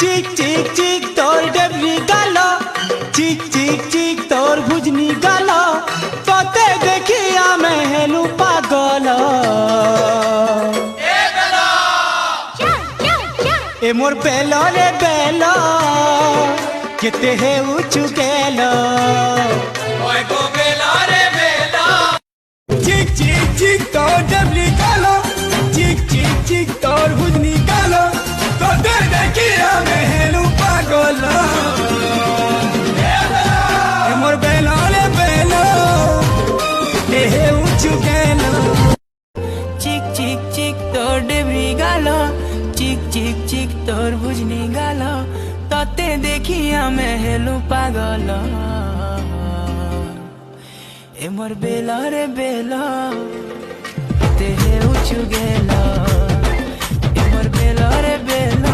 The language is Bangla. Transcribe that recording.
চিক চিক চিক তোর ডেবরি গাল, চিক চিক চিক তোর ভুজনি গাল, তোতে দেখি আমি হেলু পাগল। এ মোর বেল রে বেল, কেতে হে উঁচু গেল। চিক চিক চিক তোর ডেবরি গাল, চিক চিক চিক তোর ভুজনি গাল, তোতে দেখি আমি হেলু পাগল। এ মোর বেল রে বেল, কেতে হে উঁচু গেল। চিক চিক চিক তোর ডেবরি গাল, চিক চিক চিক তোর ভুজনি গাল, তোতে দেখি আমি হেলু পাগল। এ মোর বেল রে বেল, কেতে হে উঁচু গেল। এ মোর বেল রে বেল,